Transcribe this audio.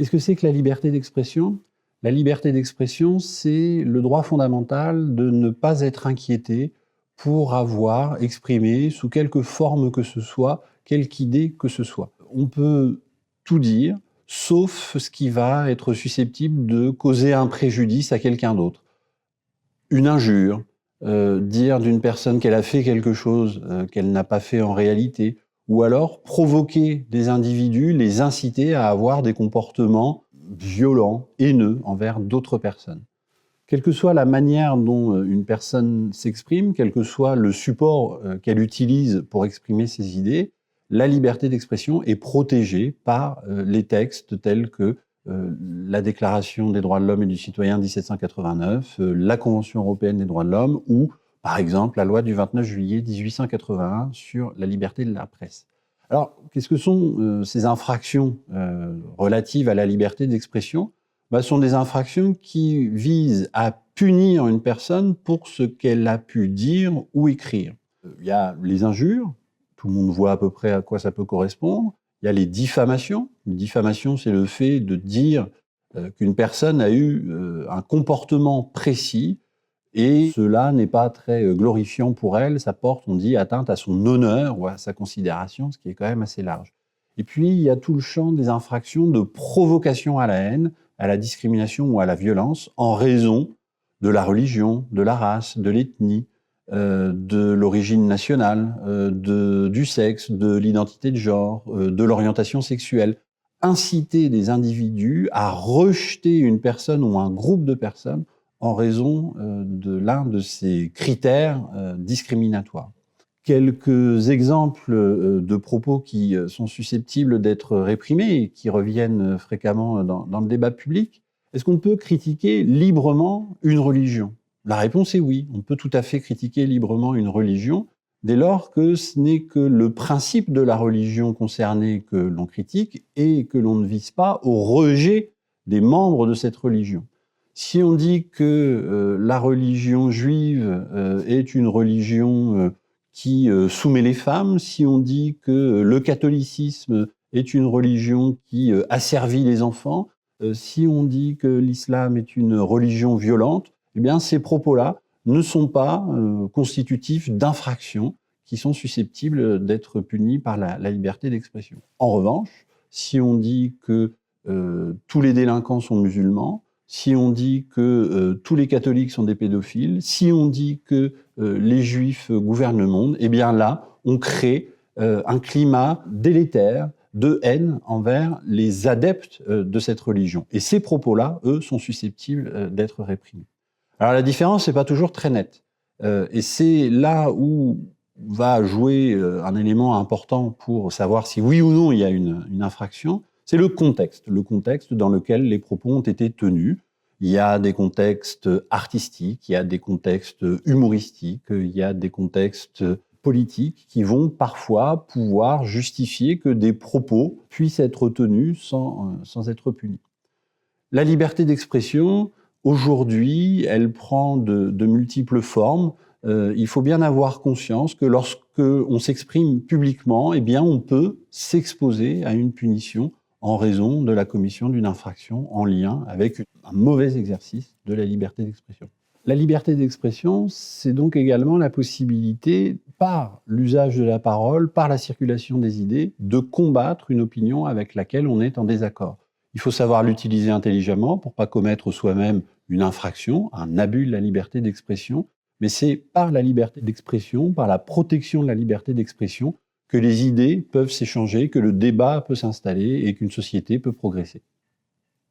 Qu'est-ce que c'est que la liberté d'expression ? La liberté d'expression, c'est le droit fondamental de ne pas être inquiété pour avoir exprimé, sous quelque forme que ce soit, quelque idée que ce soit. On peut tout dire, sauf ce qui va être susceptible de causer un préjudice à quelqu'un d'autre. Une injure, dire d'une personne qu'elle a fait quelque chose qu'elle n'a pas fait en réalité, ou alors provoquer des individus, les inciter à avoir des comportements violents, haineux envers d'autres personnes. Quelle que soit la manière dont une personne s'exprime, quel que soit le support qu'elle utilise pour exprimer ses idées, la liberté d'expression est protégée par les textes tels que la Déclaration des droits de l'homme et du citoyen de 1789, la Convention européenne des droits de l'homme ou, par exemple, la loi du 29 juillet 1881 sur la liberté de la presse. Alors, qu'est-ce que sont ces infractions relatives à la liberté d'expression ? Ce sont des infractions qui visent à punir une personne pour ce qu'elle a pu dire ou écrire. Il y a les injures, tout le monde voit à peu près à quoi ça peut correspondre. Il y a les diffamations. Une diffamation, c'est le fait de dire qu'une personne a eu un comportement précis et cela n'est pas très glorifiant pour elle. Ça porte, on dit, atteinte à son honneur ou à sa considération, ce qui est quand même assez large. Et puis, il y a tout le champ des infractions de provocation à la haine, à la discrimination ou à la violence en raison de la religion, de la race, de l'ethnie, de l'origine nationale, du sexe, de l'identité de genre, de l'orientation sexuelle. Inciter des individus à rejeter une personne ou un groupe de personnes en raison de l'un de ces critères discriminatoires. Quelques exemples de propos qui sont susceptibles d'être réprimés et qui reviennent fréquemment dans le débat public. Est-ce qu'on peut critiquer librement une religion ? La réponse est oui. On peut tout à fait critiquer librement une religion dès lors que ce n'est que le principe de la religion concernée que l'on critique et que l'on ne vise pas au rejet des membres de cette religion. Si on dit que la religion juive est une religion qui soumet les femmes, si on dit que le catholicisme est une religion qui asservit les enfants, si on dit que l'islam est une religion violente, eh bien ces propos-là ne sont pas constitutifs d'infractions qui sont susceptibles d'être punies par la liberté d'expression. En revanche, si on dit que tous les délinquants sont musulmans, si on dit que tous les catholiques sont des pédophiles, si on dit que les juifs gouvernent le monde, eh bien là, on crée un climat délétère de haine envers les adeptes de cette religion. Et ces propos-là, eux, sont susceptibles d'être réprimés. Alors la différence n'est pas toujours très nette. Et c'est là où va jouer un élément important pour savoir si oui ou non il y a une infraction. C'est le contexte dans lequel les propos ont été tenus. Il y a des contextes artistiques, il y a des contextes humoristiques, il y a des contextes politiques qui vont parfois pouvoir justifier que des propos puissent être tenus sans être punis. La liberté d'expression, aujourd'hui, elle prend de multiples formes. Il faut bien avoir conscience que lorsqu'on s'exprime publiquement, eh bien, on peut s'exposer à une punition en raison de la commission d'une infraction en lien avec un mauvais exercice de la liberté d'expression. La liberté d'expression, c'est donc également la possibilité, par l'usage de la parole, par la circulation des idées, de combattre une opinion avec laquelle on est en désaccord. Il faut savoir l'utiliser intelligemment pour ne pas commettre soi-même une infraction, un abus de la liberté d'expression, mais c'est par la liberté d'expression, par la protection de la liberté d'expression, que les idées peuvent s'échanger, que le débat peut s'installer et qu'une société peut progresser.